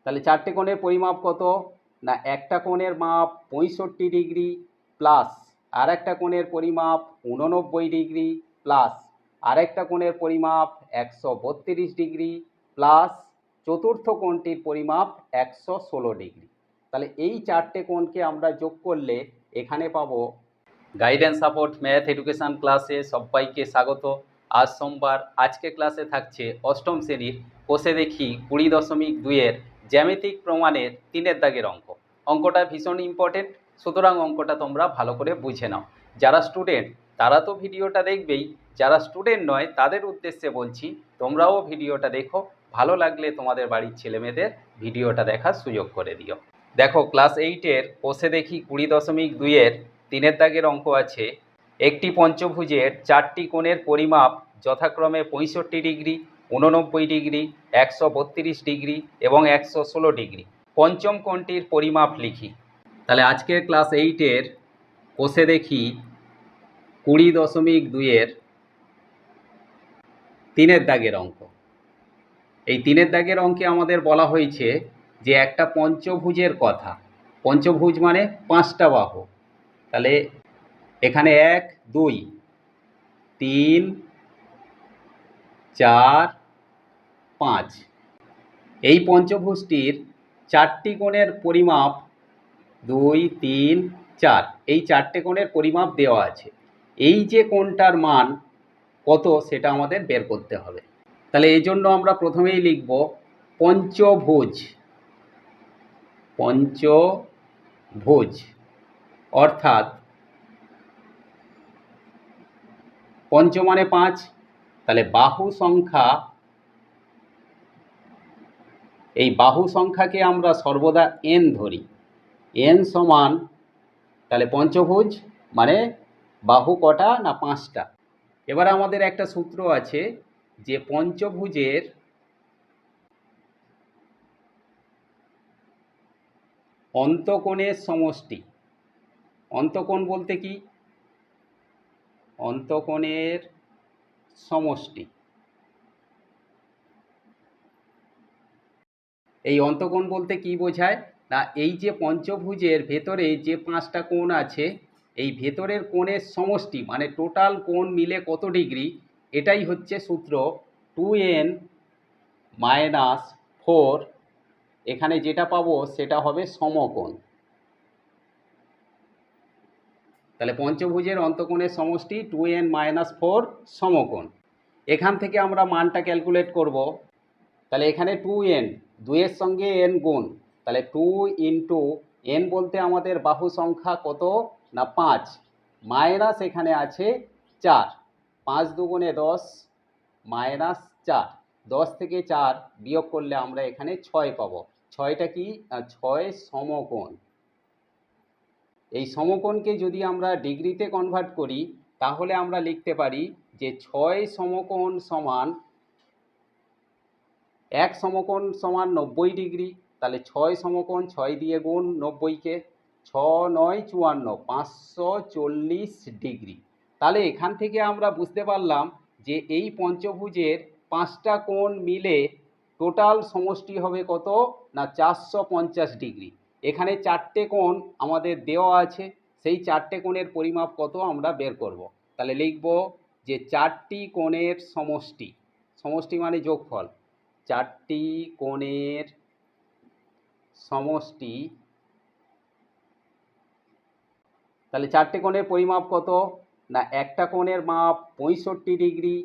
তাহলে চারটে কোণের পরিমাপ কত? না একটা কোণের মাপ 65 ডিগ্রি প্লাস আর একটা কোণের পরিমাপ 89 ডিগ্রি প্লাস আর একটা কোণের পরিমাপ 132 ডিগ্রি প্লাস চতুর্থ কোণটির পরিমাপ 116 ডিগ্রি। তাহলে এই চারটে কোণকে আমরা যোগ করলে এখানে পাবো। গাইডেন্স সাপোর্ট ম্যাথ এডুকেশন ক্লাসে সবাইকে স্বাগত। আজ সোমবার, আজকে ক্লাসে থাকছে অষ্টম শ্রেণীর কোষে দেখি 20.2-এর জ্যামিতিক প্রমাণের 3-এর দাগের অঙ্ক। অঙ্কটা ভীষণ ইম্পর্টেন্ট, সুতরাং অঙ্কটা তোমরা ভালো করে বুঝে নাও। যারা স্টুডেন্ট তারা তো ভিডিওটা দেখবেই, যারা স্টুডেন্ট নয় তাদের উদ্দেশ্যে বলছি তোমরাও ভিডিওটা দেখো, ভালো লাগলে তোমাদের বাড়ির ছেলেমেয়েদের ভিডিওটা দেখার সুযোগ করে দিও। দেখো, ক্লাস 8-এর কোষে দেখি 20.2-এর 3-এর দাগের অঙ্ক আছে। একটি পঞ্চভুজের চারটি কোণের পরিমাপ যথাক্রমে 65 ডিগ্রি, 89 ডিগ্রি, 132 ডিগ্রি এবং 116 ডিগ্রি। পঞ্চম কোণটির পরিমাপ লিখি। তাহলে আজকের ক্লাস 8-এর কোষে দেখি 20.2-এর 3-এর দাগের অঙ্ক। এই 3-এর দাগের অঙ্কে আমাদের বলা হয়েছে যে একটা পঞ্চভুজের কথা। পঞ্চভুজ মানে 5টা বাহু। তাহলে এখানে 1, 2, 3, 4, 5 এই পঞ্চভুজটির চারটি কোণের পরিমাপ 2, 3, 4 এই চারটে কোণের পরিমাপ দেওয়া আছে। এই যে কোণটার মান কত সেটা আমাদের বের করতে হবে। তাহলে এই জন্য আমরা প্রথমেই লিখব পঞ্চভুজ। পঞ্চভুজ অর্থাৎ পঞ্চ মানে 5, তাহলে বাহু সংখ্যা, এই বাহু সংখ্যাকে আমরা সর্বদা n ধরি। n সমান, তাহলে পঞ্চভুজ মানে বাহু কটা? না 5টা। এবার আমাদের একটা সূত্র আছে যে পঞ্চভুজের অন্তকোণের সমষ্টি। অন্তকোণ বলতে কি? অন্তকোণের সমষ্টি। এই অন্তকোণ বলতে কি বোঝায়? না এই যে পঞ্চভুজের ভেতরে যে 5টা কোণ আছে, এই ভেতরের কোণের সমষ্টি মানে টোটাল কোণ মিলে কত ডিগ্রি, এটাই হচ্ছে সূত্র 2n - 4। এখানে যেটা পাবো সেটা হবে সমকোণ। তাহলে পঞ্চভুজের অন্তকোণের সমষ্টি 2n - 4 সমকোণ। এখান থেকে আমরা মানটা ক্যালকুলেট করব। তাহলে এখানে 2n, 2-এর সঙ্গে n গুণ, তাহলে 2 ইন্টু n বলতে আমাদের বাহু সংখ্যা কত? না 5, মাইনাস এখানে আছে 4। 5 দুগুণে 10 মাইনাস 4। 10 থেকে 4 বিয়োগ করলে আমরা এখানে 6 পাবো। 6টা কি? 6 সমকোণ। এই সমকোণকে যদি আমরা ডিগ্রিতে কনভার্ট করি তাহলে আমরা লিখতে পারি যে 6 সমকোণ সমান, এক সমকোণ সমান 90 ডিগ্রি। তাহলে 6 সমকোণ 6 দিয়ে গুণ 90-কে, 6 9 54, 540 ডিগ্রি। তাহলে এখান থেকে আমরা বুঝতে পারলাম যে এই পঞ্চভুজের 5টা কোণ মিলে টোটাল সমষ্টি হবে কত? না 450 ডিগ্রি। এখানে চারটে কোণ আমাদের দেওয়া আছে, সেই চারটে কোণের পরিমাপ কত আমরা বের করব। তাহলে লিখব যে চারটি কোণের সমষ্টি। সমষ্টি মানে যোগফল। চারটি কোণের সমষ্টি। তাহলে চারটে কোণের পরিমাপ কত? না একটা কোণের মাপ 65 ডিগ্রি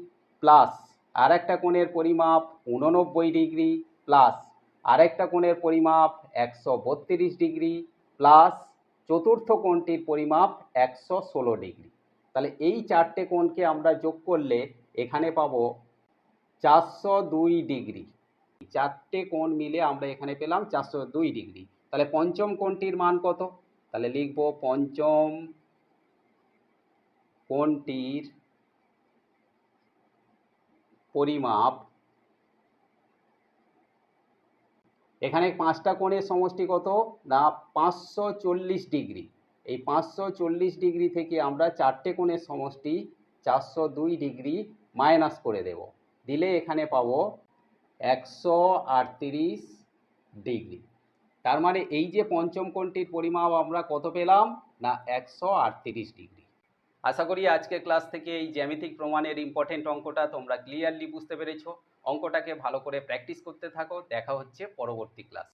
প্লাস আর একটা কোণের পরিমাপ 89 ডিগ্রি প্লাস আর একটা কোণের পরিমাপ 132 ডিগ্রি প্লাস চতুর্থ কোণটির পরিমাপ 116 ডিগ্রি। তাহলে এই চারটে কোণকে আমরা যোগ করলে এখানে পাবো 402 ডিগ্রি। চারটে কোণ মিলে আমরা এখানে পেলাম 402 ডিগ্রি। তাহলে পঞ্চম কোণটির মান কত? তাহলে লিখব পঞ্চম কোণটির পরিমাপ। এখানে 5টা কোণের সমষ্টি কত? না 540 ডিগ্রি। এই 540 ডিগ্রি থেকে আমরা চারটে কোণের সমষ্টি 402 ডিগ্রি মাইনাস করে দেব। দিলে এখানে পাবো 138 ডিগ্রি। তার মানে এই যে পঞ্চম কোণটির পরিমাপ আমরা কত পেলাম না 138 ডিগ্রি। আশা করি আজকের ক্লাস থেকে এই জ্যামিতিক প্রমাণের ইম্পর্টেন্ট অঙ্কটা তোমরা ক্লিয়ারলি বুঝতে পেরেছো। অঙ্কটাকে ভালো করে প্র্যাকটিস করতে থাকো। দেখা হচ্ছে পরবর্তী ক্লাস।